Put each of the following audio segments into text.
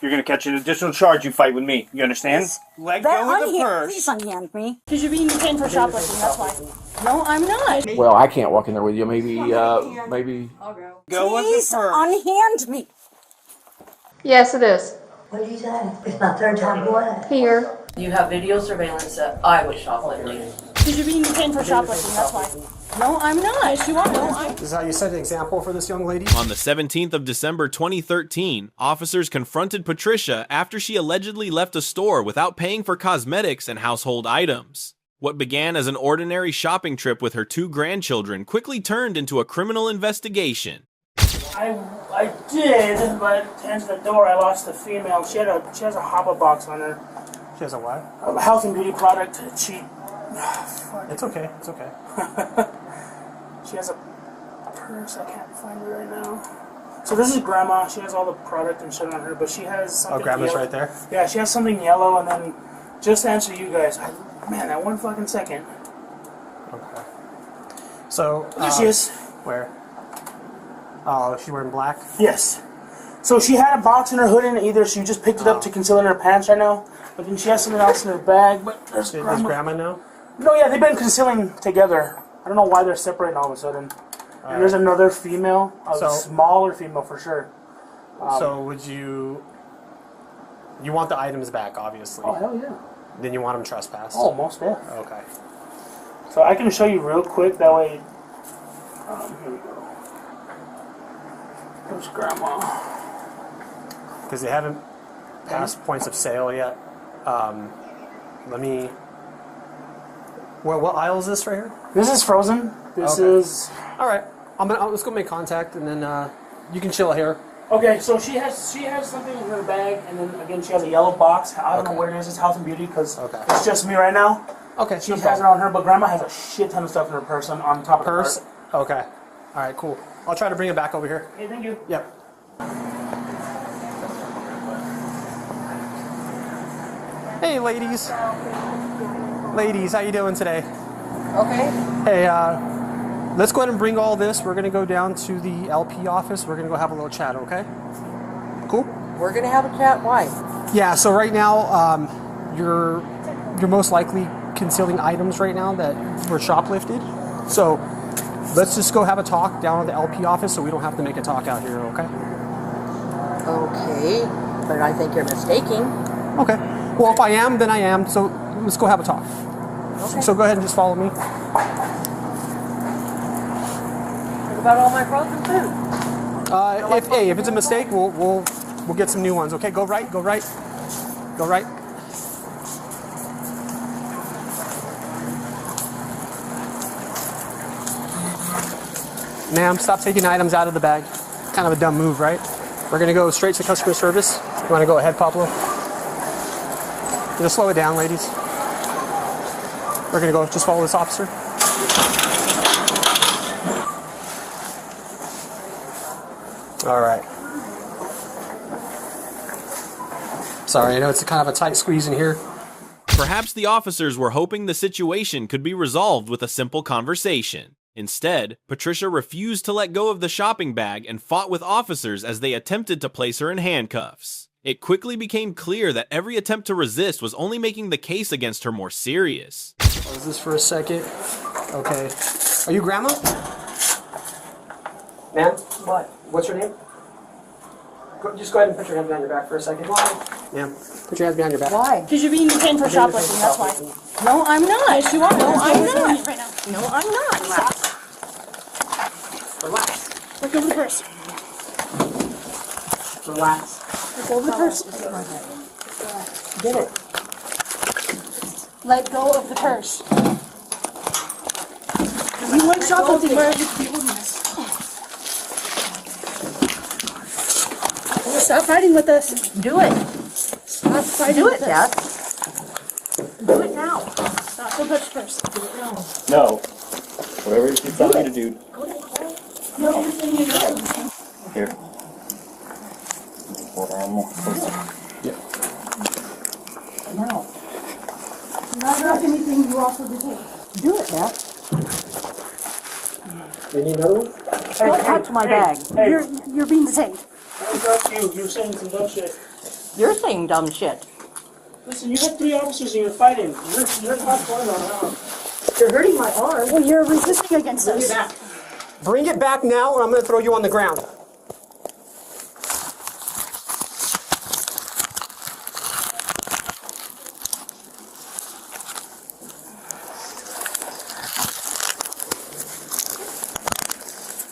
You're gonna catch an additional charge. You fight with me. You understand? Let go of the purse. Please unhand me. Because you're being detained for shoplifting, that's why. No, I'm not. Well, I can't walk in there with you. Maybe, maybe. I'll go. Go with the Please purse. unhand me. Yes, it is. What did you say? It's my third time what? Here. You have video surveillance that I was shoplifting. Because you're being detained for shoplifting, that's why. No, I'm not. Yes, you are. No, I'm. This is how you set an example for this young lady? On the 17th of December 2013, officers confronted Patricia after she allegedly left a store without paying for cosmetics and household items. What began as an ordinary shopping trip with her 2 grandchildren quickly turned into a criminal investigation. I did, but to enter the door, I lost the female. She has a Hoppa box on her. She has a what? A health and beauty product. It's okay. It's okay. She has a purse. I can't find it right now. So this is Grandma. She has all the product and shit on her, but she has something. Oh, Grandma's yellow. right there? Yeah, she has something yellow, and then just to answer you guys, man, that 1 fucking second. Okay. So, There she is. Where? Oh, is she wearing black? Yes. So she had a box in her hood, and either she just picked it up to conceal it in her pants right now, but then she has something else in her bag. But there's Is Grandma. Grandma now? No, yeah, they've been concealing together. I don't know why they're separating all of a sudden. And there's another female, a smaller female for sure. So would you want the items back, obviously? Oh, hell yeah. Then you want them trespassed? Oh, most definitely. Okay. So I can show you real quick, that way. Here we go. There's Grandma. Because they haven't passed points of sale yet. Let me... What aisle is this right here? This is frozen. This is... Alright. Let's go make contact, and then you can chill here. Okay, so she has something in her bag, and then again she has a yellow box. I don't know what it is. It's health and beauty because it's just me right now. Okay. She has it on her, but Grandma has a shit ton of stuff in her purse on top of her purse. Okay. All right. Cool. I'll try to bring it back over here. Hey, thank you. Yep. Hey, ladies. Ladies, how you doing today? Okay. Hey, let's go ahead and bring all this. We're gonna go down to the LP office. We're gonna go have a little chat. Okay? Cool. We're gonna have a chat. Why? Yeah. So right now, you're most likely concealing items right now that were shoplifted. So let's just go have a talk down at the LP office, so we don't have to make a talk out here. Okay? Okay, but I think you're mistaking. Okay. Well, if I am, then I am. So let's go have a talk. Okay. So go ahead and just follow me. What about all my frozen food? If it's a mistake, we'll get some new ones. Okay, go right, go right, go right. Ma'am, stop taking items out of the bag. Kind of a dumb move, right? We're gonna go straight to customer service. You wanna go ahead, Pablo? Just slow it down, ladies. We're gonna go, just follow this officer. All right. Sorry, I know it's kind of a tight squeeze in here. Perhaps the officers were hoping the situation could be resolved with a simple conversation. Instead, Patricia refused to let go of the shopping bag and fought with officers as they attempted to place her in handcuffs. It quickly became clear that every attempt to resist was only making the case against her more serious. Pause this for a second. Okay. Are you Grandma? Ma'am? What? What's your name? Just go ahead and put your hands behind your back for a second. Why? Ma'am, put your hands behind your back. Why? Because you're being detained for shoplifting, that's why. No, I'm not. Yes, you are. No, I'm not. Right now. No, I'm not. Relax. Let go of the purse. Relax. Let go of the purse. Get it. Let go of the purse. You went shoplifting where you could be holding this. Stop fighting with us. Do it. Stop fighting Do with it, us. Dad. Do it now. Stop. Don't touch the purse. Do it now. No. Whatever you tell me to do. No, everything you do. Here. Hold on more closer. Yeah. No. Not drop anything you also detain. Do it, Dad. You need another one? Don't touch my bag. Hey. You're being detained. I don't trust you. You're saying some dumb shit. You're saying dumb shit. Listen, you have 3 officers and you're fighting. You're not going around. You're hurting my arm. Well, you're resisting against Bring it us. back. Bring it back now, or I'm going to throw you on the ground.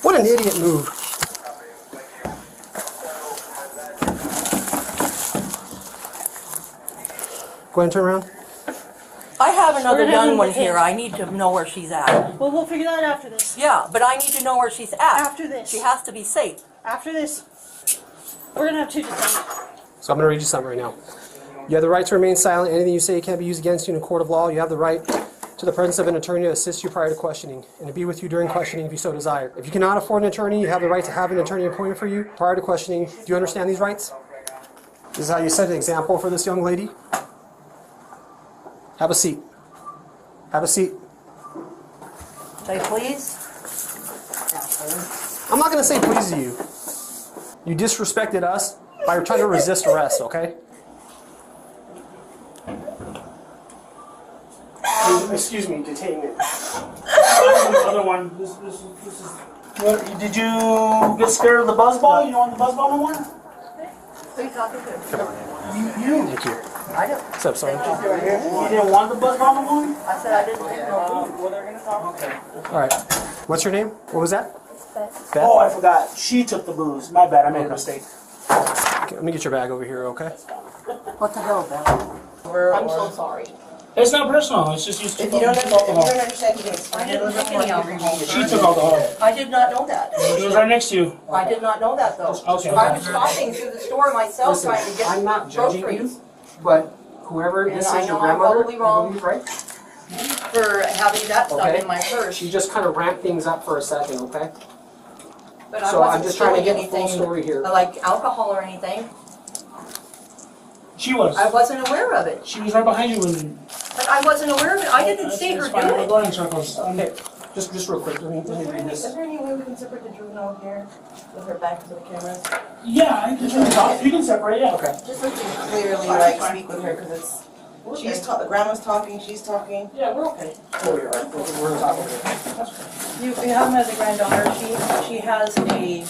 What an idiot move. Go ahead and turn around. I have another gonna have young him one with here. him. I need to know where she's at. Well, we'll figure that out after this. Yeah, but I need to know where she's at. After this. She has to be safe. After this, we're gonna have 2 detainees. So I'm going to read you something right now. You have the right to remain silent. Anything you say can't be used against you in a court of law. You have the right to the presence of an attorney to assist you prior to questioning and to be with you during questioning if you so desire. If you cannot afford an attorney, you have the right to have an attorney appointed for you prior to questioning. Do you understand these rights? This is how you set an example for this young lady. Have a seat. Have a seat. Say please. I'm not going to say please to you. You disrespected us by trying to resist arrest, okay? Excuse me, detainment. The other one. This is. What, did you get scared of the buzzball? You don't want the buzzball no more? Who are you talking to? Come on. You. Thank you. I don't. What's up, Sergeant? You didn't want the buzzball no more? I said I didn't take no. Well, they're gonna talk. Okay. All right. What's your name? What was that? Beth. Oh, I forgot. She took the booze. My bad. I made a mistake. Okay, let me get your bag over here, okay? What the hell, Belle? I'm so sorry. It's not personal. It's just you took alcohol. understand, you can explain I didn't take any alcohol. She took alcohol. I did not know that. She was right next to you. I did not know that though. Okay. I was shopping through the store myself trying to get I'm not judging groceries you, but whoever And this I is, your know I'm grandmother, probably wrong. I believe, right? for having that stuff Okay. in my purse. She just kind of ramped things up for a second, okay? But I So I'm wasn't just trying to stealing get the full anything story here. like alcohol or anything. She was. I wasn't aware of it. She was right behind you when. But I wasn't aware of it. I didn't see her It's do fine. We're it. going in circles. Okay, just real quick, let me read this. Is there any way we can separate the juvenile here with her back to the cameras? Yeah, I can talk. You can separate. Yeah. Okay. Just so we can clearly like speak with her because it's grandma's talking, she's talking. Yeah, we're okay. Oh, you're right. We're gonna talk over it. You have met the granddaughter. She has a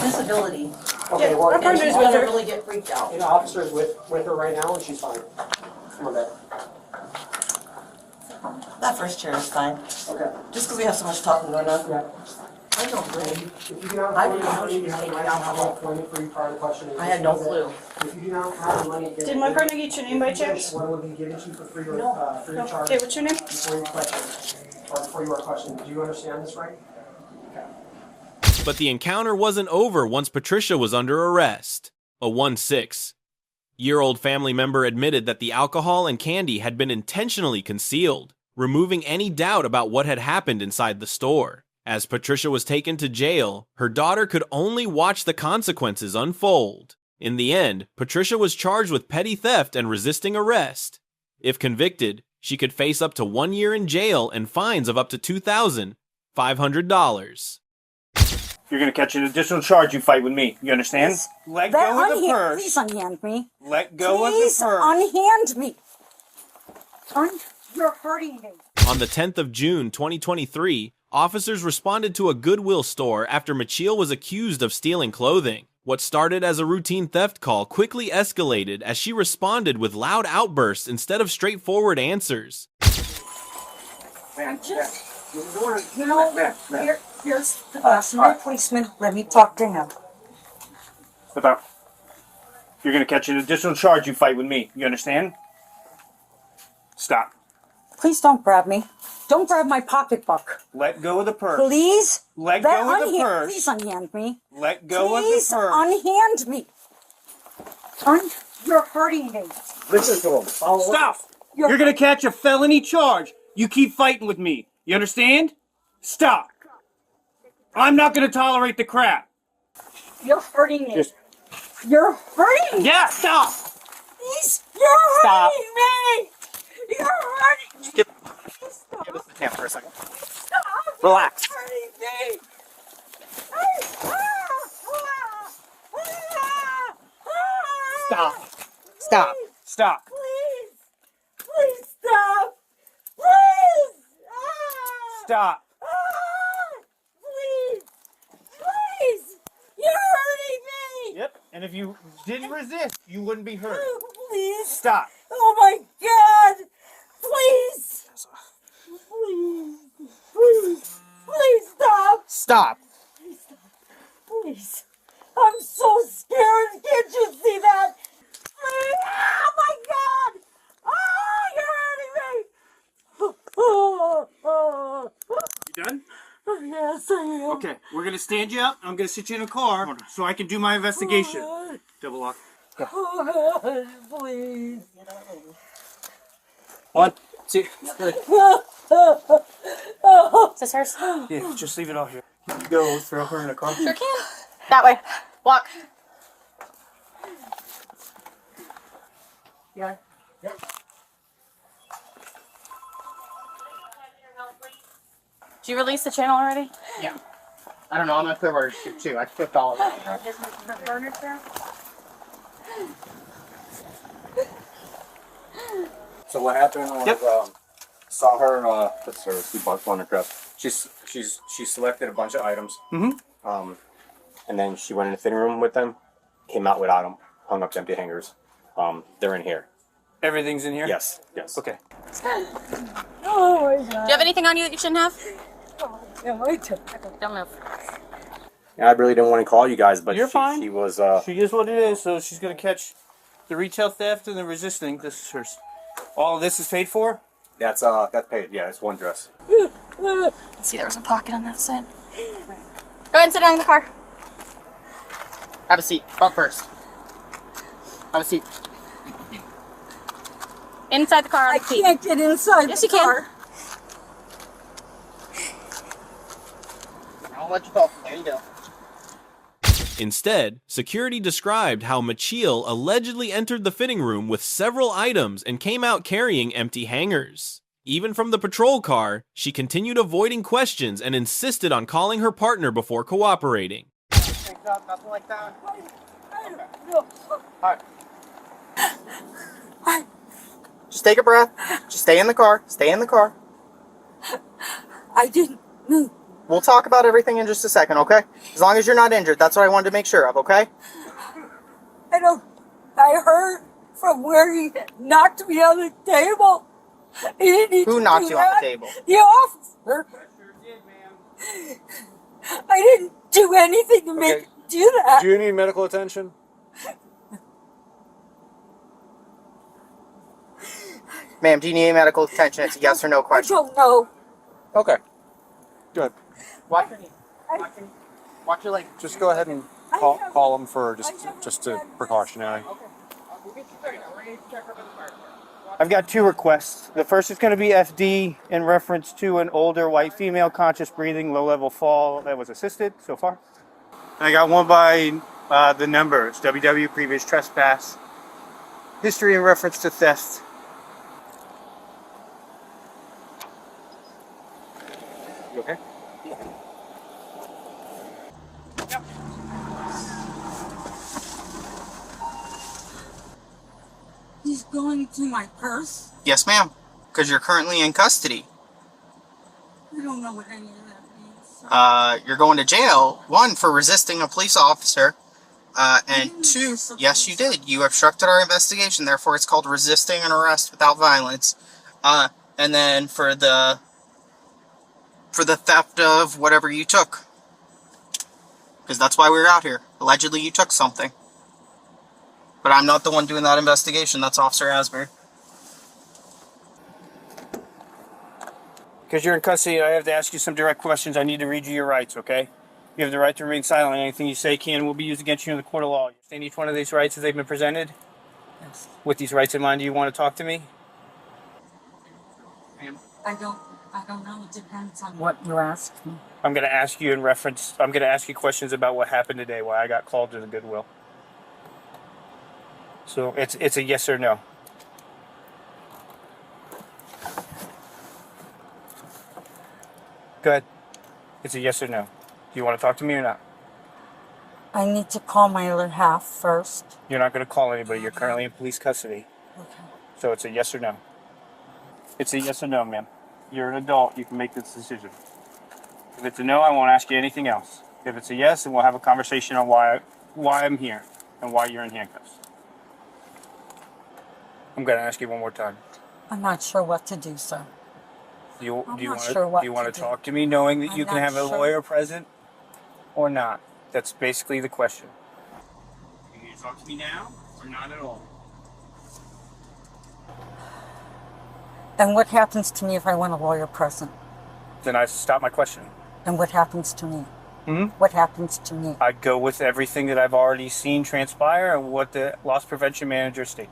disability. Okay, well, And she's gonna really get freaked out. an officer is with her right now, and she's fine. Come on back. That first chair is fine. Okay. Just because we have so much talking going on. Yeah. I don't blame you. If you do not I have didn't know money, she you was have the taking right to have alcohol. an appointment for you prior to questioning. I had no clue. If you do not have the money, Did my partner get your name by chance? One will be given to you for free, free No. of charge Okay, what's your name? before you question, or before you are questioned. Do you understand this, right? But the encounter wasn't over once Patricia was under arrest. A 1-6-year-old family member admitted that the alcohol and candy had been intentionally concealed, removing any doubt about what had happened inside the store. As Patricia was taken to jail, her daughter could only watch the consequences unfold. In the end, Patricia was charged with petty theft and resisting arrest. If convicted, she could face up to 1 year in jail and fines of up to $2,500. You're gonna catch an additional charge. You fight with me. You understand? Let go of the purse. Please unhand me. Let go of the Please purse. unhand me. You're hurting me. On the 10th of June, 2023, officers responded to a Goodwill store after Machiel was accused of stealing clothing. What started as a routine theft call quickly escalated as she responded with loud outbursts instead of straightforward answers. Here's the policeman. Let me talk to him. Without. You're gonna catch an additional charge. You fight with me. You understand? Stop. Please don't grab me. Don't grab my pocketbook. Let go of the purse. Please. Let go of the purse. Please unhand me. Let go Please of the purse. unhand me. You're hurting me. Listen to him. Stop. You're gonna catch a felony charge. You keep fighting with me. You understand? Stop. I'm not gonna tolerate the crap. You're hurting me. You're hurting me. Yeah, stop. Please. You're Stop. hurting me. You're hurting me. Give Stop. us the camera for a second. Stop. Relax. You're hurting me. Stop. Stop. Stop. Please. Please stop. Please. Ah. Stop. Ah. Please. Please. You're hurting me. Yep. And if you didn't resist, you wouldn't be hurt. Please. Stop. Oh my God. Please. Please. Please. Please stop. Stop. Please stop. Please. I'm so scared. Can't you see that? Please. Oh my God. Oh, you're hurting me. You done? Yes, I am. Okay. We're gonna stand you up. I'm gonna sit you in a car so I can do my investigation. Double lock. Go. Oh, God, please. 1, 2, 3. Is this hers? Yeah, just leave it all here. Go throw her in a car. Sure can. That way. Walk. Yeah. Did you release the channel already? Yeah. I don't know. I'm on Clearwater too. I flipped all of them. So what happened was, saw her. That's her box on her dress. She selected a bunch of items. Mm-hmm. And then she went in the fitting room with them. Came out without them. Hung up empty hangers. They're in here. Everything's in here? Yes. Yes. Okay. Oh my God. Do you have anything on you that you shouldn't have? Yeah, I do. Don't move. Yeah, I really didn't want to call you guys, but You're fine. She was. She is what it is, so she's gonna catch the retail theft and the resisting. This is hers. All of this is paid for? That's paid. Yeah, it's one dress. See, there was a pocket on that side. Go ahead and sit down in the car. Have a seat. Butt first. Have a seat. Inside the car. I can't get inside Yes, the you can. car. I'll let you go. There you go. Instead, security described how Machiel allegedly entered the fitting room with several items and came out carrying empty hangers. Even from the patrol car, she continued avoiding questions and insisted on calling her partner before cooperating. Nothing like that. Alright. Just take a breath. Just stay in the car. Stay in the car. I didn't move. We'll talk about everything in just a second, okay? As long as you're not injured. That's what I wanted to make sure of, okay? I heard from where he knocked me on the table. He didn't need Who to knocked do you on that. the table? The officer. I didn't do anything to make him do that. Do you need medical attention? Ma'am, do you need medical attention? It's a yes or no I question. don't know. Okay. Good. Watch your knee. Watch your leg. Just go ahead and call them for just a precautionary. I've got 2 requests. The first is going to be FD in reference to an older white female, conscious breathing, low-level fall that was assisted so far. I got one by the number. It's WW, previous trespass. History in reference to theft. You okay? He's going through my purse. Yes, ma'am. Because you're currently in custody. I don't know what any of that means. You're going to jail, 1, for resisting a police officer, and 2, yes, you did. You obstructed our investigation, therefore it's called resisting an arrest without violence. And then for the theft of whatever you took. Because that's why we were out here. Allegedly you took something. But I'm not the one doing that investigation, that's Officer Asbury. Because you're in custody, I have to ask you some direct questions. I need to read you your rights, okay? You have the right to remain silent. Anything you say can and will be used against you in the court of law. You understand each one of these rights as they've been presented? Yes. With these rights in mind, do you want to talk to me? I don't know. It depends on what you ask me. I'm going to ask you questions about what happened today, why I got called to the Goodwill. So it's a yes or no. Go ahead. It's a yes or no. Do you want to talk to me or not? I need to call my other half first. You're not going to call anybody. You're currently in police custody. Okay. So it's a yes or no. It's a yes or no, ma'am. You're an adult. You can make this decision. If it's a no, I won't ask you anything else. If it's a yes, then we'll have a conversation on why I'm here and why you're in handcuffs. I'm going to ask you one more time. I'm not sure what to do, sir. Do you I'm want not sure what to to do. talk to me knowing that I'm you can not have a sure. lawyer present or not? That's basically the question. You can talk to me now or not at all. And what happens to me if I want a lawyer present? Then I stop my questioning. And what happens to me? Hmm? What happens to me? I'd go with everything that I've already seen transpire and what the loss prevention manager states.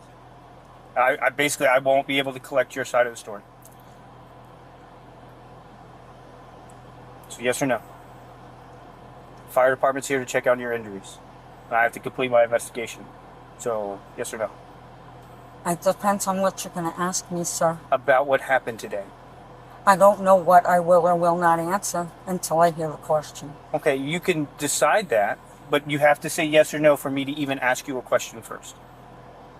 I basically I won't be able to collect your side of the story. So yes or no? Fire department's here to check out your injuries. I have to complete my investigation. So yes or no? It depends on what you're going to ask me, sir. About what happened today. I don't know what I will or will not answer until I hear the question. Okay, you can decide that, but you have to say yes or no for me to even ask you a question first.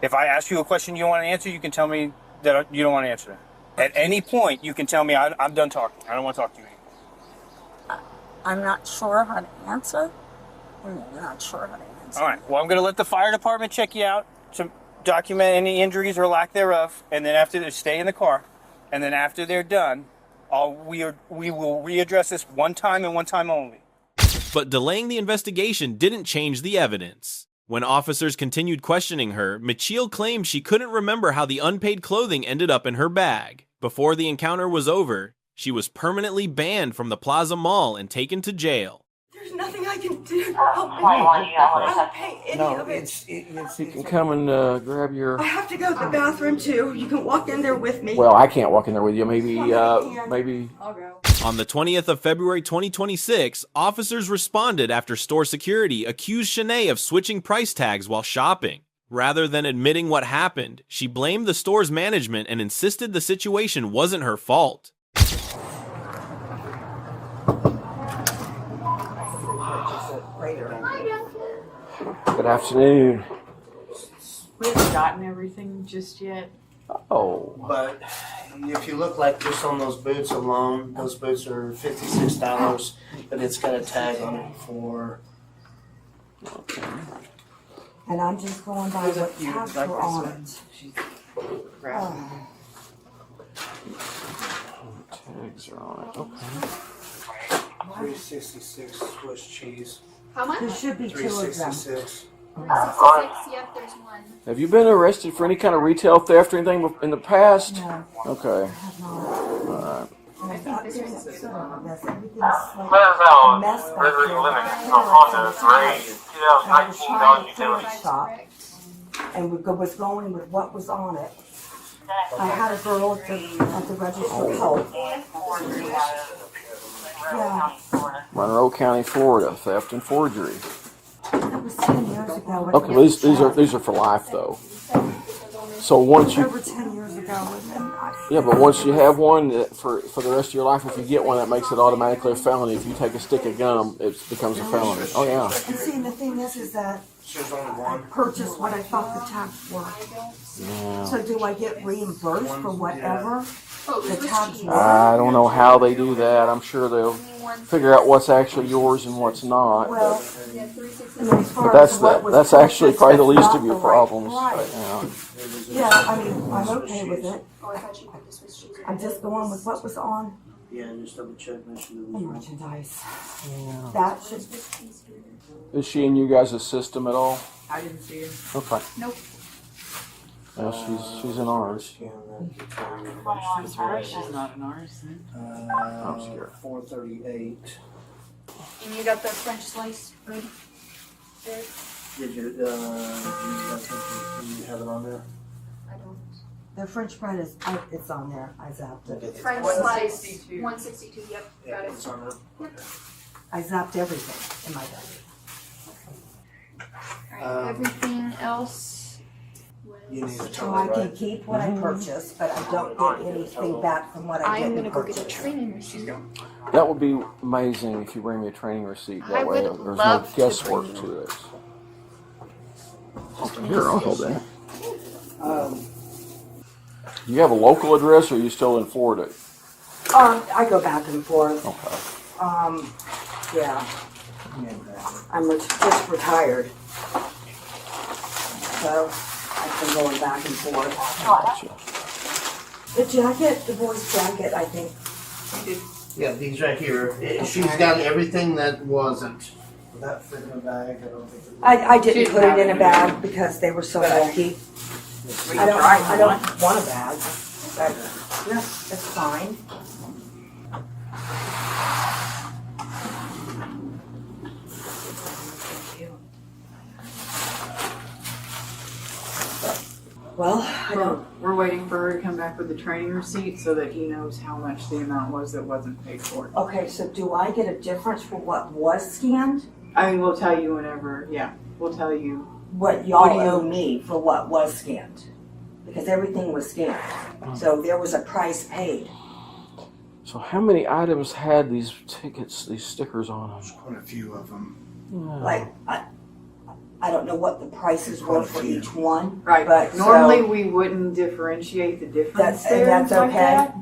If I ask you a question you don't want to answer, you can tell me that you don't want to answer it. At any point, you can tell me I'm done talking. I don't want to talk to you anymore. I'm not sure how to answer. I'm not sure how to answer. All right. Well, I'm going to let the fire department check you out to document any injuries or lack thereof, and then after they stay in the car, and then after they're done, we will readdress this one time and one time only. But delaying the investigation didn't change the evidence. When officers continued questioning her, Michiel claimed she couldn't remember how the unpaid clothing ended up in her bag. Before the encounter was over, she was permanently banned from the Plaza Mall and taken to jail. There's nothing I can do to help me. I don't pay any of it. You can come and grab your. I have to go to the bathroom too. You can walk in there with me. Well, I can't walk in there with you. Maybe. I'll go. On the 20th of February 2026, officers responded after store security accused Shanae of switching price tags while shopping. Rather than admitting what happened, she blamed the store's management and insisted the situation wasn't her fault. Good afternoon. We haven't gotten everything just yet. Oh. But if you look like just on those boots alone, those boots are $56, but it's got a tag on it for. And I'm just going by what tags were on it. Tags are on it. Okay. $3.66 Swiss cheese. How much? There should be two of them. $3.66. 366, yep, there's one. Have you been arrested for any kind of retail theft or anything in the past? No. Okay. All right. Everything's like a mess back here. I was trying to clearance shop and was going with what was on it. I had a girl at the register help. Yeah. Monroe County, Florida, theft and forgery. That was 10 years ago. Okay, well, these are for life though. So once you Over 10 years ago. yeah, but once you have one for the rest of your life, if you get one, that makes it automatically a felony. If you take a stick of gum, it becomes a felony. Oh yeah. And see, the thing is that I purchased what I thought the tags were. Yeah. So do I get reimbursed for whatever the tags were? I don't know how they do that. I'm sure they'll figure out what's actually yours and what's not. Well, but that's actually probably the least of your problems right now. Yeah, I mean, I'm okay with it. I'm just going with what was on Yeah, just double check, make sure the merchandise. Yeah. That should. Is she in you guys' system at all? I didn't see her. Okay. Nope. Well, she's in ours. She's not in ours. I'm scared. 438. And you got the French slice ready? There? Did you have it on there? I don't. The French bread is, it's on there. I zapped it. French slice, 162, yep, Yeah, got it. it's on there. Yep. I zapped everything in my bag. Alright, everything else You need a So total, I can right? keep what I purchased, but I don't get anything back from what I I'm didn't gonna go get a purchase. training receipt. That would be amazing if you bring me a training receipt. That I way would there's love no to guesswork bring to it. Here, I'll hold that. You have a local address, or are you still in Florida? I go back and forth. Okay. Yeah. I'm just retired. So I've been going back and forth. Gotcha. The jacket, the boy's jacket, I think. Yeah, these right here. She's got everything that wasn't. Will that fit in a bag? I don't think it will. I didn't put it in a bag because they were so bulky. I don't want a bag. But, yeah, that's fine. Well, I don't. We're waiting for her to come back with the training receipt so that he knows how much the amount was that wasn't paid for. Okay, so do I get a difference for what was scanned? I mean, we'll tell you whenever, yeah, we'll tell you. What y'all owe me for what was scanned? Because everything was scanned. So there was a price paid. So how many items had these tickets, these stickers on them? Quite a few of them. Like, I don't know what the prices were for each one. Right, But normally so, we wouldn't differentiate the difference That's- there that's like okay. that.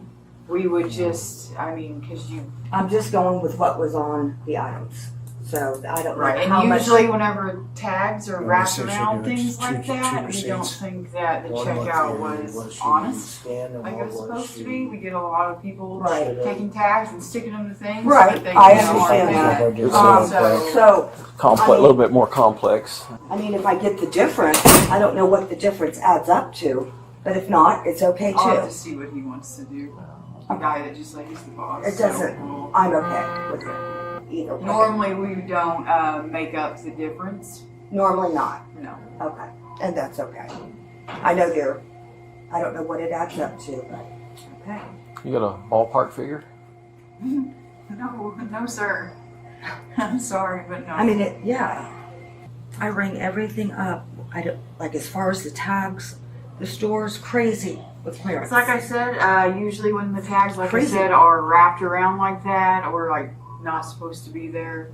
We would just, I mean, because you. I'm just going with what was on the items. So I don't know Right, how and much. usually whenever tags are Well, wrapped this is around your things two- like two that, we don't receipts. think that the One checkout was was she honest, scanned and like it one was was supposed to she- be. We get a lot of people Right. taking tags and sticking them to things. Right, but they I don't understand want that. So, Complex, I a little bit more complex. I mean, if I get the difference, I don't know what the difference adds up to. But if not, it's okay I'll have too. to see what he wants to do. The guy that just like he's the boss. It doesn't, I'm okay with it either way. Normally we don't make up the difference. Normally not. No. Okay, and that's okay. I know I don't know what it adds up to, but okay. You got a ballpark figure? No, sir. I'm sorry, but no. I mean, I ring everything up. I don't, like as far as the tags, the store's crazy with clearance. It's like I said, usually when the tags, like Crazy. I said, are wrapped around like that or like not supposed to be there.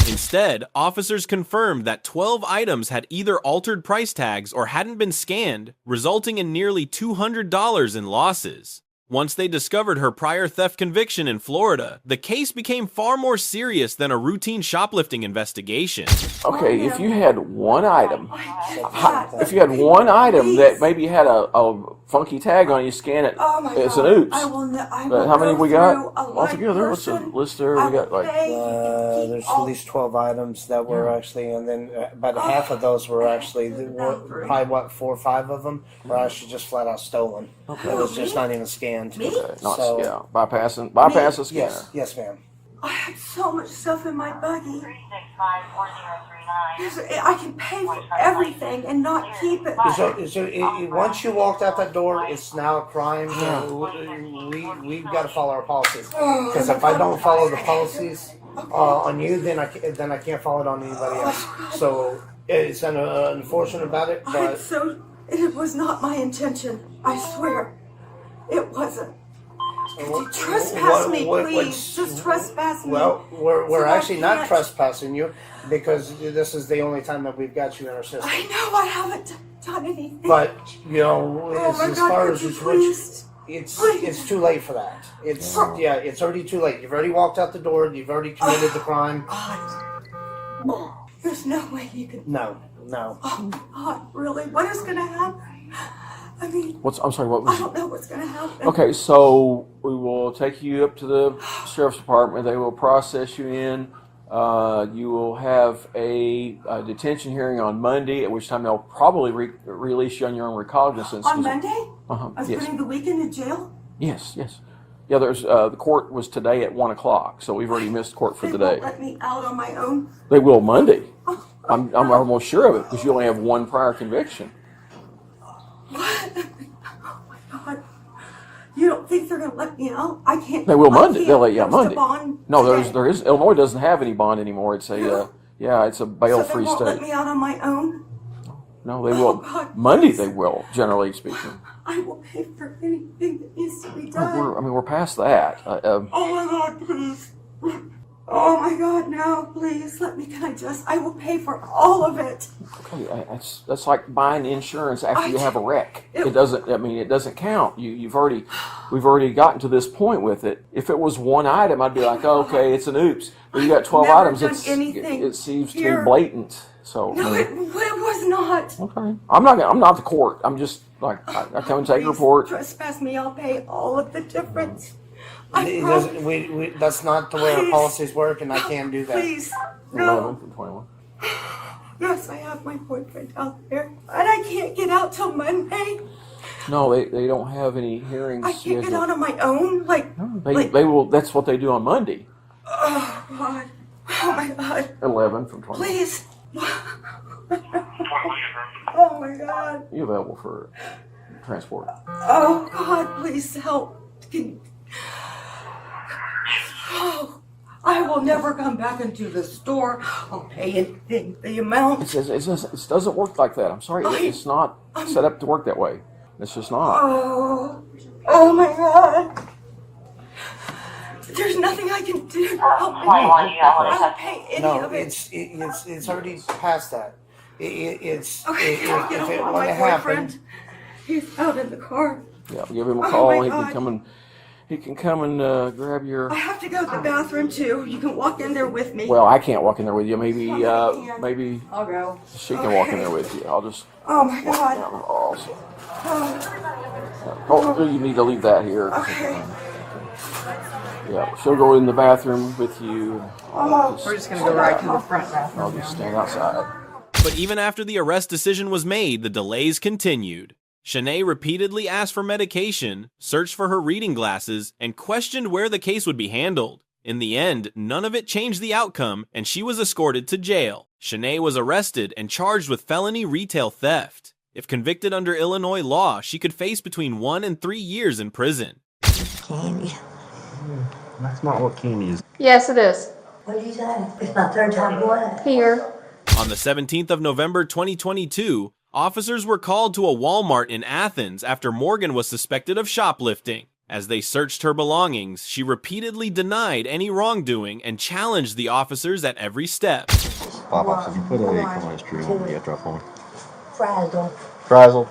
Instead, officers confirmed that 12 items had either altered price tags or hadn't been scanned, resulting in nearly $200 in losses. Once they discovered her prior theft conviction in Florida, the case became far more serious than a routine shoplifting investigation. Okay, if you had one item, if you had one item that maybe had a funky tag on it, you scan it, Oh my it's God. an oops. I will But how many go we got? through a Altogether, what's the list there? We got like, There's at least 12 items that were actually, and then about half of those were actually, probably what, 4 or 5 of them were actually just flat out stolen. It was just not even scanned. not, So- yeah, bypass the scanner. Yes, ma'am. I had so much stuff in my buggy. I can pay for everything and not keep it. Once you walked out that door, it's now a crime. We've got to follow our policies. Because if I don't follow the policies on you, then I can't follow it on anybody else. So it's unfortunate about it, but It was not my intention. I swear. It wasn't. Could you trespass me, please? Just trespass me. well, we're So I actually not can't- trespassing you because this is the only time that we've got you in our system. I know I haven't done anything. But you know, Oh my as God, far could as you which please? it's too late for that. It's already too late. You've already walked out the door. You've already committed the crime. There's no way you can. No. Oh God, really? What is gonna happen? I mean, I'm sorry, what was I don't know what's gonna happen. Okay, so we will take you up to the sheriff's department. They will process you in. You will have a detention hearing on Monday, at which time they'll probably release you on your own recognizance. On Monday? Uh-huh. I'm Yes. spending the weekend in jail? Yes. Yeah, there's the court was today at 1:00, so we've already missed court for They today. won't let me out on my own? They will Monday. I'm almost sure of it because you only have one prior conviction. What? Oh my God. You don't think they're gonna let me out? I can't. They will I Monday. can't They'll let you out post a Monday. bond No, today. there is Illinois doesn't have any bond anymore. It's a it's a So bail-free they won't state. let me out on my own? No, they will. God, Monday please. they will, generally speaking. I will pay for anything that needs to be No, done. we're past that. Oh my God, please. Oh my God, no, please let me. I will pay for all of it. Okay, that's like buying insurance after you have a wreck. It doesn't count. We've already gotten to this point with it. If it was one item, I'd be like, oh, okay, it's an oops. But you got 12 items. It seems to be blatant. So No, it was not. okay, I'm not the court. I'm just like I come and take a Please report. Trespass me, I'll pay all of the difference. I It promise. doesn't, that's not the way our Please. policies work, and I can't do that. Please, 11 no. from 21. Yes, I have my boyfriend out there, and I can't get out till Monday. No, they don't have any hearings I can't get scheduled. out on my own. They will. That's what they do on Monday. Oh God, oh my God, 11 from 20. please. Oh my God. You available for transport? Oh God, please help. Oh, I will never come back into the store. I'll pay anything, the amount. It doesn't work like that. I'm sorry. It's not set up to work that way. It's just not. Oh my God. There's nothing I can do to help me. I'll pay any No, of it. it's already past that. It's Okay, can I get if hold it of would my have boyfriend? happened. He's out in the car. Yeah, give him a Oh call. my He God. can come and grab your. I have to go to the bathroom too. You can walk in there with me. Well, I can't walk in there with you. Maybe maybe I'll go. she can walk in there with you. I'll just. Oh my God. Oh, you need to leave that here. Okay. Yeah, she'll go in the bathroom with you. We're just gonna go right to the front bathroom. I'll just stand outside. But even after the arrest decision was made, the delays continued. Shanae repeatedly asked for medication, searched for her reading glasses, and questioned where the case would be handled. In the end, none of it changed the outcome, and she was escorted to jail. Shanae was arrested and charged with felony retail theft. If convicted under Illinois law, she could face between 1 and 3 years in prison. Candy. That's not what candy is. Yes, it is. What did you say? It's my third time going. Here. On the 17th of November 2022, officers were called to a Walmart in Athens after Morgan was suspected of shoplifting. As they searched her belongings, she repeatedly denied any wrongdoing and challenged the officers at every step. Pop-ups, if you put a Cornish tree on, you have to drop on. Frazzle. Frazzle?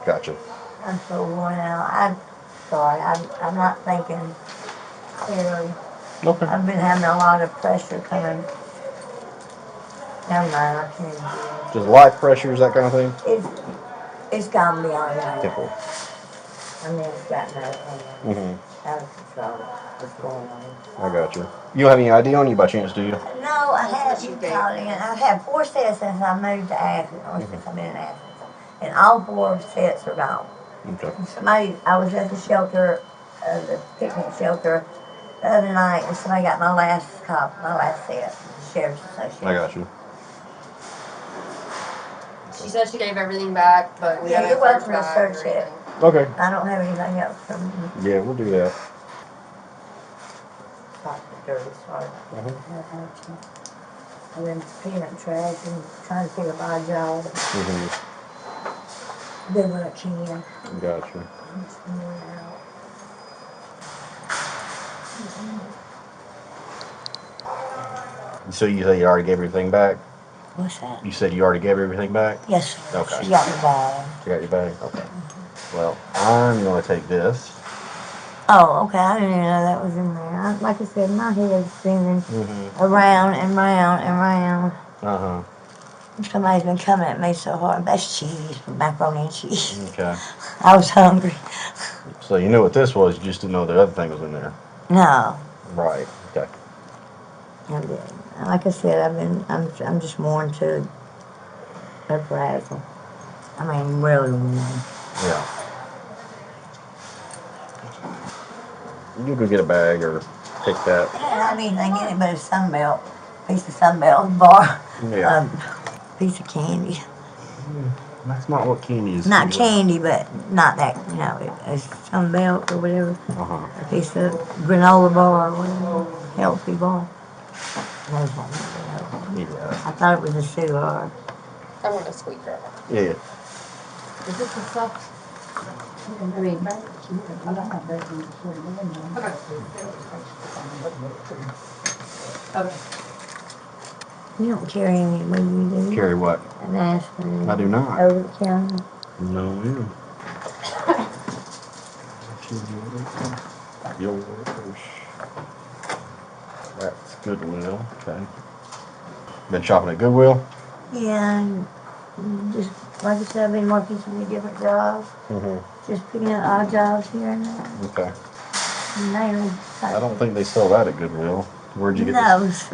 Gotcha. I'm so worn out. I'm sorry. I'm not thinking clearly. Okay. I've been having a lot of pressure coming. Never mind, I can't do it. Just life pressures, that kind of thing? It's gotten beyond that. Simple. I mean, it's gotten out of control. What's going on? I got you. You don't have any ID on you by chance, do you? No, I have. You called in. I've had 4 sets since I moved to Athens, or since I've been in Athens. And all 4 sets are gone. Okay. I was at the shelter, the picnic shelter, the other night, and somebody got my last set, the Sheriff's Association. I got you. She said she gave everything back, but we Yeah, haven't you're welcome to back search or it. anything. Okay. I don't have anything else from you. Yeah, we'll do that. Dirty, sorry. I've been picking up trash and trying to figure my job. Do what I can. Got you. I'm just worn out. So you say you already gave everything back? What's that? You said you already gave everything back? Yes, sir. Okay. She got the bag. She got your bag? Okay. Well, I'm going to take this. Oh, okay. I didn't even know that was in there. Like I said, my head's spinning around and round and round. Uh-huh. Somebody's been coming at me so hard. That's cheese, macaroni and cheese. Okay. I was hungry. So you knew what this was, you just didn't know the other thing was in there. No. Right. Okay. I did. Like I said, I'm just worn to a frazzle. I mean, really worn. Yeah. You could get a bag or take that. I don't have anything in it but a sunbelt, piece of sunbelt bar, Yeah. piece of candy. That's not what candy is. Not candy, but not that, you know, a sunbelt or whatever. Uh-huh. A piece of granola bar or whatever, healthy bar. Yeah. I thought it was a cigar. I want a sweet girl. Yeah. Is this a soft? I mean, Okay. you don't carry any with you, do you? Carry what? An aspirin. I do not. Over the counter. No, ma'am. Yours. That's Goodwill. Okay. Been shopping at Goodwill? Yeah, and just like I said, I've been working so many different jobs. Mm-hmm. Just picking up odd jobs here and there. Okay. Mainly. I don't think they sell that at Goodwill. Where'd you get No. this?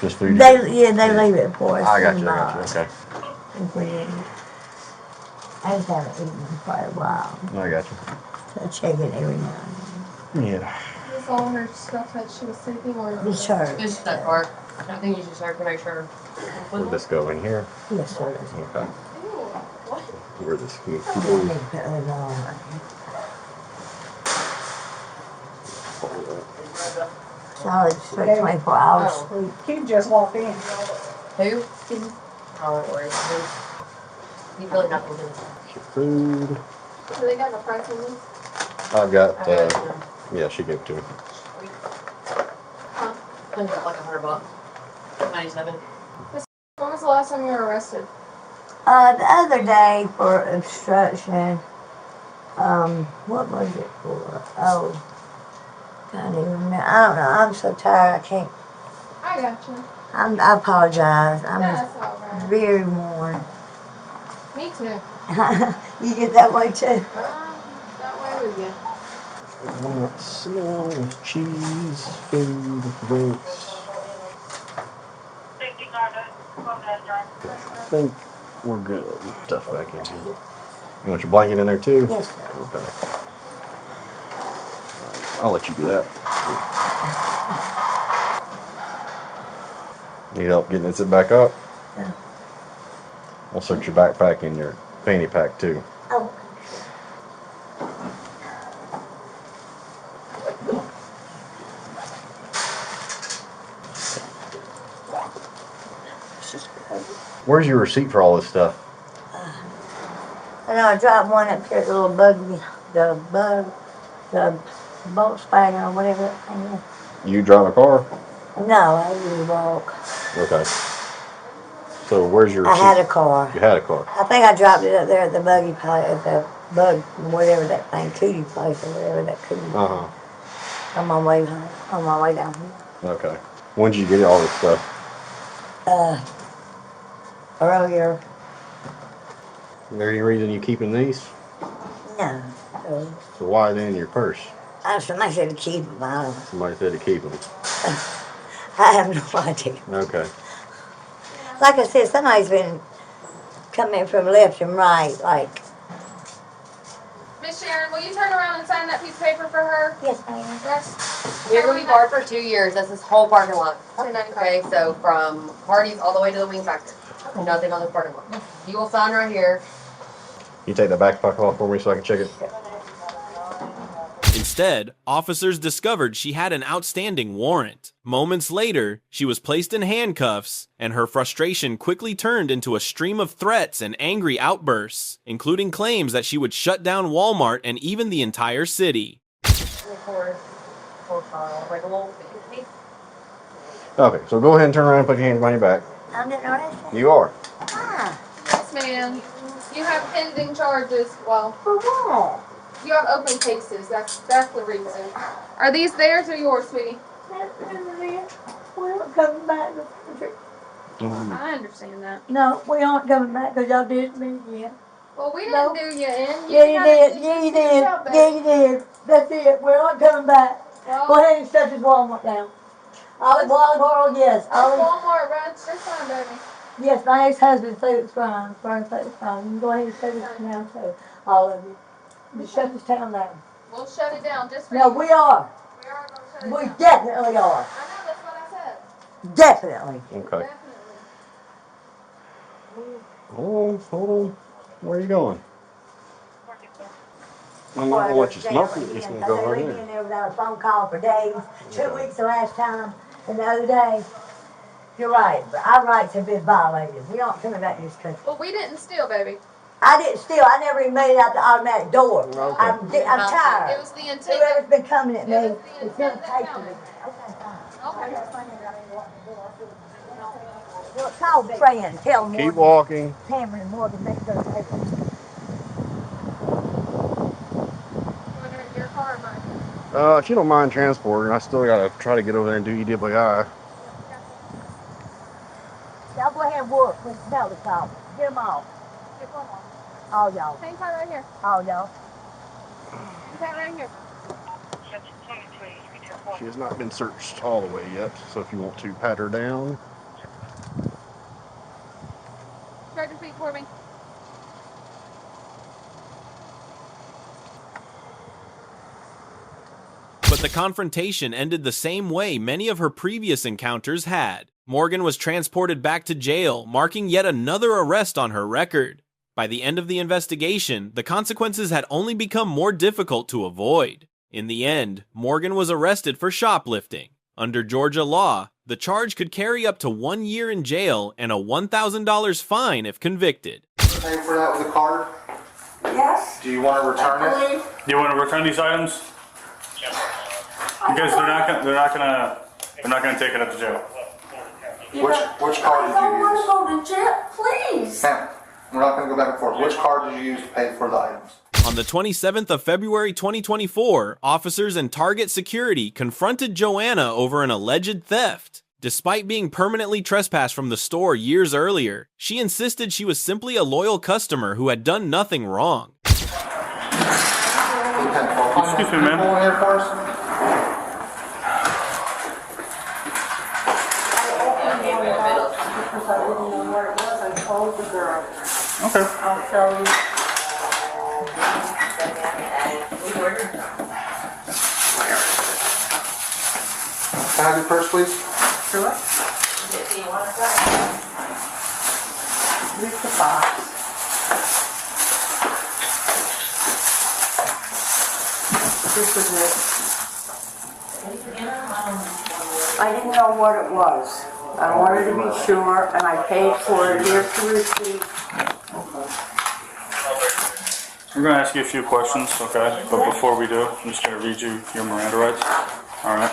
Just food? They leave it for us. I got in you. the I got you. box. Okay. If we need it. I just haven't eaten in quite a while. I got you. So I check it every now and then. Yeah. Is all her stuff that she was sleeping or? Just her. Just that part. I think you just have to make sure. Would this go in here? Yes, sir. Okay. What? Where this I don't need to put those on. Solid straight 24 hours sleep. Kid just walked in. Who? Oh, don't worry. He's really not going to do this. Food. So they got the price on this? I've got, yeah, she gave it to me. Huh? I think like $100. 97. When was the last time you were arrested? The other day for obstruction. What was it for? Oh, can't even remember. I don't know. I'm so tired. I can't. I got you. I apologize. I'm That's all right. very worn. Me too. You get that way too? That way we get. Smell, cheese, food, drinks. I think we're good. Stuff back in here. You want your blanket in there too? Yes, sir. Okay. I'll let you do that. Need help getting it back up? Yeah. We'll search your backpack and your fanny pack too. Oh. Where's your receipt for all this stuff? I know I dropped one up here at the little buggy, the Volkswagen or whatever that thing is. You drive a car? No, I usually walk. Okay. So where's your I receipt? had a car. You had a car. I think I dropped it up there at the buggy place, at the bug, whatever that thing, cootie place or whatever that cootie. On my way home, on my way down here. Okay. When did you get all this stuff? Earlier. Is there any reason you keeping these? No. So why then your purse? Somebody said to keep them. I don't know. Somebody said to keep them. I have no idea. Okay. Like I said, somebody's been coming from left and right, like. Miss Sharon, will you turn around and sign that piece of paper for her? Yes, ma'am. Yes. You're gonna be barred for 2 years. That's this whole parking lot. $10.95. Okay, so from Hardee's all the way to the Wing Factory. Nothing on this parking lot. You will sign right here. You take that backpack off for me so I can check it? Instead, officers discovered she had an outstanding warrant. Moments later, she was placed in handcuffs, and her frustration quickly turned into a stream of threats and angry outbursts, including claims that she would shut down Walmart and even the entire city. Okay, so go ahead and turn around and put your hands behind your back. I'm getting arrested? You are. Yes, ma'am. You have pending charges. Well, For what? you have open cases. That's the reason. Are these theirs or yours, sweetie? We're not coming back. I understand that. No, we aren't coming back because y'all did me again. Well, we didn't No. do you in. Yeah, you did. Yeah, you did. Yeah, you did. That's it. We're not coming back. Well, Go ahead and shut this Walmart down. Olive World, yes. That's Walmart registered sign, baby. Yes, my ex-husband said it's fine. Brian said it's fine. You can go ahead and shut this down too. All of you. Just shut this town down. We'll shut it down just for No, you. we are. We are going to shut it We down. definitely are. I know, that's what I said. Definitely. Okay. Hold on. Where are you going? I'm not gonna let you smoke it. It's gonna go right in in. there without a phone call for days. 2 weeks the last time, and the other day. You're right, but our rights have been violated. We aren't coming back to this country. Well, we didn't steal, baby. I didn't steal. I never even made it out the automatic door. Okay. I'm tired. It was the intent. Whoever's been coming at me is going to pay for it. Okay, fine. Well, call Trey and tell Morgan. Keep walking. Cameron and Morgan make those papers. Your car or mine? If you don't mind transporting, I still gotta try to get over there and do EWI. Y'all go ahead and work with the helicopter. Get them all. All y'all. Hang tight right here. All y'all. Hang tight right here. She has not been searched all the way yet, so if you want to pat her down. Start your feet for me. But the confrontation ended the same way many of her previous encounters had. Morgan was transported back to jail, marking yet another arrest on her record. By the end of the investigation, the consequences had only become more difficult to avoid. In the end, Morgan was arrested for shoplifting. Under Georgia law, the charge could carry up to 1 year in jail and a $1,000 fine if convicted. Pay for that with a card? Yes. Do you want to return it? Do you want to return these items? Because they're not gonna take it up to jail. Which card did you use? go to jail, please. Ma'am, we're not going to go back and forth. Which card did you use to pay for the items? On the 27th of February 2024, officers in Target Security confronted Joanna over an alleged theft. Despite being permanently trespassed from the store years earlier, she insisted she was simply a loyal customer who had done nothing wrong. Excuse me, ma'am. Because I didn't know where it was, I told the girl. Okay. I'll tell you. Can I have your purse, please? Sure. Here's the box. This is it. I didn't know what it was. I wanted to be sure, and I paid for it. Here's the receipt. We're going to ask you a few questions, okay? But before we do, I'm just going to read you your Miranda rights. All right?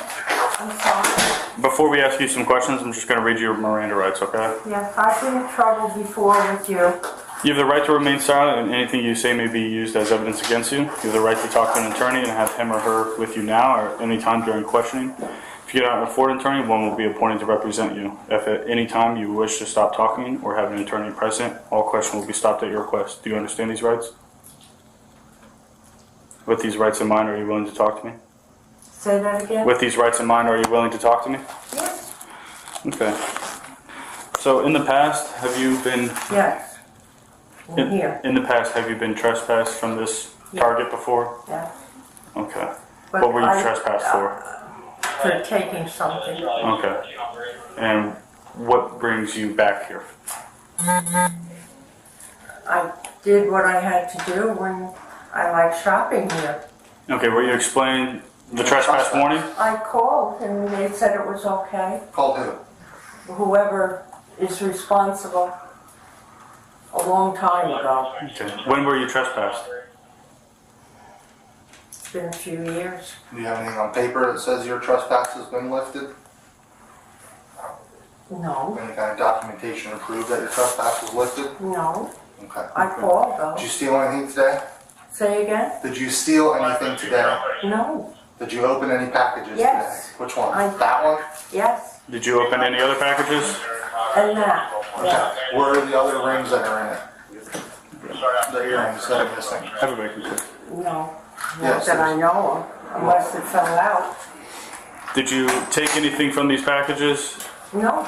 I'm sorry. Before we ask you some questions, I'm just going to read you your Miranda rights, okay? Yes, I've been in trouble before with you. You have the right to remain silent, and anything you say may be used as evidence against you. You have the right to talk to an attorney and have him or her with you now or any time during questioning. If you cannot afford an attorney, one will be appointed to represent you. If at any time you wish to stop talking or have an attorney present, all questions will be stopped at your request. Do you understand these rights? With these rights in mind, are you willing to talk to me? Say that again? With these rights in mind, are you willing to talk to me? Yes. Okay. So in the past, have you been... Yes. Here. In the past, have you been trespassed from this Target before? Yes. Okay. But What were you I- trespassed for? For taking something. Okay. And what brings you back here? I did what I had to do when I like shopping here. Okay, will you explain the trespass warning? I called and they said it was okay. Called who? Whoever is responsible a long time ago. Okay. When were you trespassed? It's been a few years. Do you have anything on paper that says your trespass has been lifted? No. Any kind of documentation to prove that your trespass was lifted? No. Okay. I called though. Did you steal anything today? Say again? Did you steal anything today? No. Did you open any packages Yes. today? Which one? I- That one? Yes. Did you open any other packages? And that. Yeah. Where are the other rings that are in it? The earrings that are missing? Everybody can see. No. Yes, Not that I know of, unless it fell out. Did you take anything from these packages? No.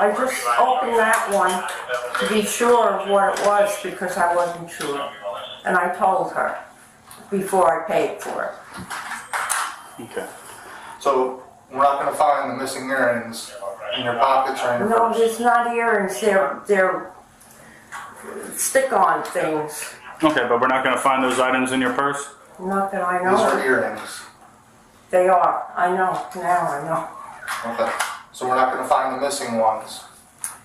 I just opened that one to be sure of what it was because I wasn't sure. And I told her before I paid for it. Okay. So we're not going to find the missing earrings in your pockets or in your No, purse? it's not earrings. They're stick-on things. Okay, but we're not going to find those items in your purse? Not that I These are know. earrings. They are. I know. Now I know. Okay. So we're not gonna find the missing ones.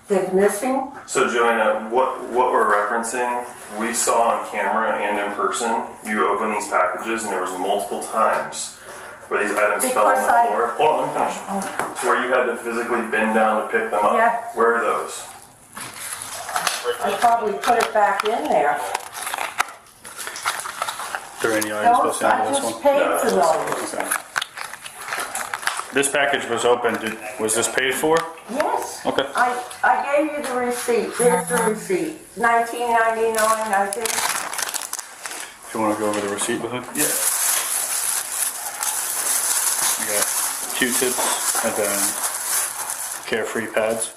They're missing? So Joanna, what we're referencing, we saw on camera and in person, you open these packages and there was multiple times where these items fell on the floor. Hold on, let me finish. Where you had to physically bend down to pick them up. Yeah. Where are those? I probably put it back in there. Are there any items No, supposed to I have this just one? paid for those. Okay. This package was opened. Was this paid for? Yes. Okay. I gave you the receipt. There's the receipt. $19.99, I think. If you want to go over the receipt with him? Yeah. You got Q-tips and then Carefree pads.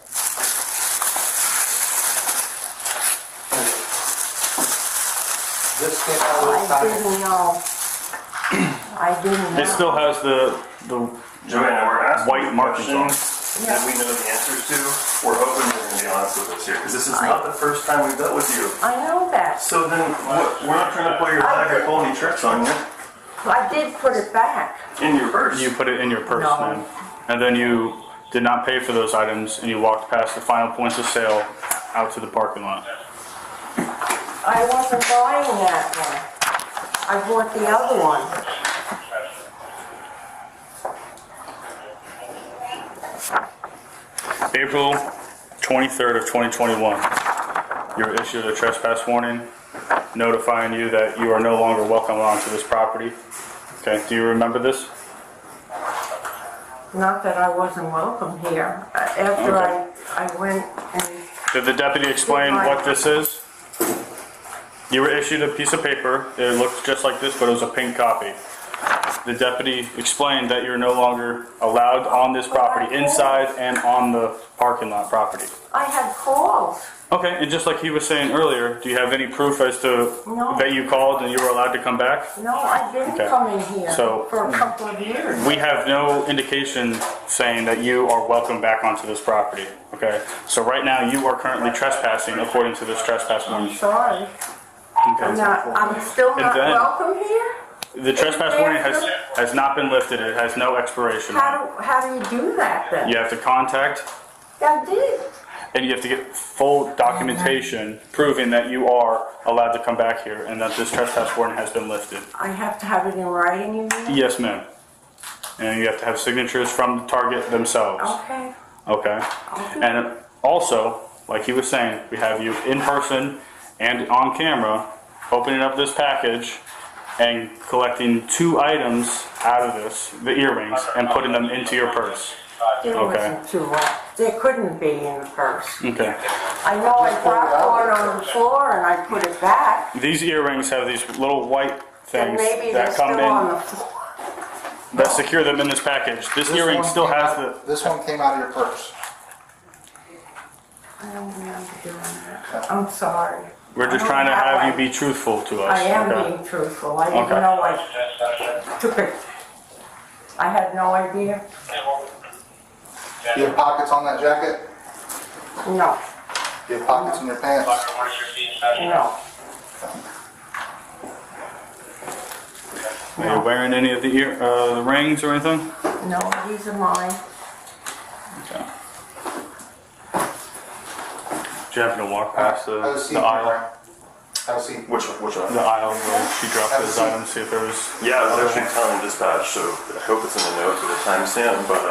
This came out of the I didn't know. I didn't know. It still has the Joanna, we're asking white markings on it. questions that we know the answers to. We're hoping you're going to be honest with us here, because this is not the first time we've dealt with you. I know that. So then, we're not trying to pull your leg or pull any tricks on you. I did put it back. In your purse. You put it in your purse, No. ma'am. And then you did not pay for those items and you walked past the final points of sale out to the parking lot. I wasn't buying that one. I bought the other one. April 23rd of 2021, you were issued a trespass warning notifying you that you are no longer welcome onto this property. Okay, do you remember this? Not that I wasn't welcome here. After I went and... Did the deputy explain what this is? You were issued a piece of paper. It looked just like this, but it was a pink copy. The deputy explained that you're no longer allowed on this property, inside and on the parking lot property. I had calls. Okay, and just like he was saying earlier, do you have any proof as to No. that you called and you were allowed to come back? No, I didn't Okay. come in here So- for a couple of years. We have no indication saying that you are welcome back onto this property, okay? So right now, you are currently trespassing according to this trespass warning. Sorry. I'm still And not then- welcome here? The trespass warning has not been lifted. It has no expiration. How do you do that then? You have to contact I did. and you have to get full documentation proving that you are allowed to come back here and that this trespass warning has been lifted. I have to have it in writing, you mean? Yes, ma'am. And you have to have signatures from the target themselves. Okay. Okay. And also, like he was saying, we have you in person and on camera opening up this package and collecting 2 items out of this, the earrings, and putting them into your purse. There wasn't too much. There couldn't be in the purse. Okay. I know I dropped one on the floor and I put it back. These earrings have these little white And things maybe they're that come still on in the floor. that secure them in this package. This earring one still came has out- This one came out of your purse. I don't remember doing that. I'm sorry. We're just trying to have you be truthful to us. I am okay? being truthful. I didn't Okay. know I took it. I had no idea. Do you have pockets on that jacket? No. Do you have pockets in your pants? No. Are you wearing any of the rings or anything? No, these are mine. Okay. Did you happen to walk past the aisle? Which one? The aisle where she dropped those items, see if there was... Yeah, I was actually telling dispatch, so I hope it's in the notes with a timestamp, but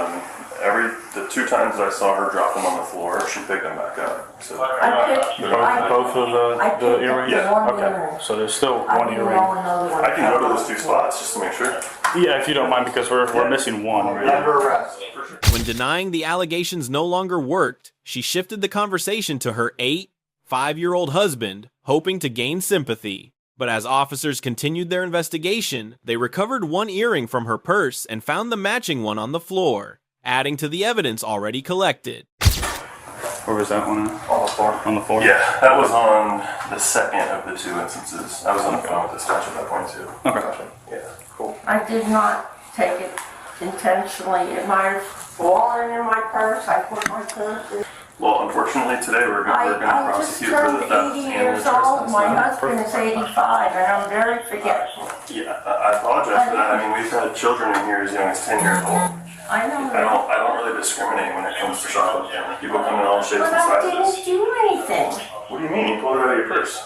the 2 times that I saw her drop them on the floor, she picked them back up. So Both of the earrings? Yeah. Okay, so there's still one earring. I can go to those 2 spots just to make sure. Yeah, if you don't mind, because we're missing one right When denying the allegations no longer worked, she shifted the conversation to her 5-year-old husband, hoping to gain sympathy. But as officers continued their investigation, they recovered one earring from her purse and found the matching one on the floor, adding to the evidence already collected. Where was that one at? On the floor. On the floor? Yeah, that was on the second of the 2 instances. I was on the phone with dispatch at that point too. Okay. Yeah, cool. I did not take it intentionally. It might have fallen in my purse. I put my purse in. Well, unfortunately, today we're going to I just prosecute for the turned theft 80 and the years old. trespass. My husband is 85, and I'm very forgetful. Yeah, I apologize for that. I mean, we've had children in here as young as 10 years old. I know. I don't really discriminate when it comes to shoplifting. People come in all shapes and But I sizes. didn't do anything. What do you mean? You pulled it out of your purse.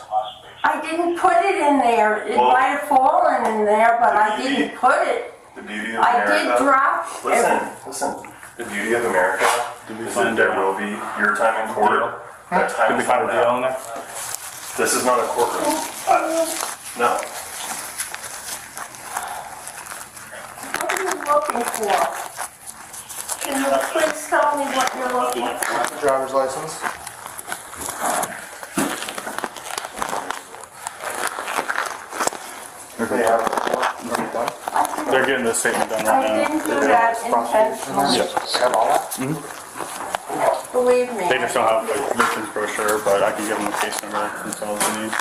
I didn't put it in there. It Well, might have fallen in there, but I didn't put it. The beauty of I America. did drop. Listen. The beauty of America is that there will be your time in court. That time Did we is find a not deal out. in there? This is not a courtroom. No. What are you looking for? Can you please tell me what you're looking for? Driver's license. They have it done. They're getting the statement done I right now. didn't do that intentionally. Have all that? Believe me. They just don't have the victim's brochure, but I can give them the case number themselves if they need.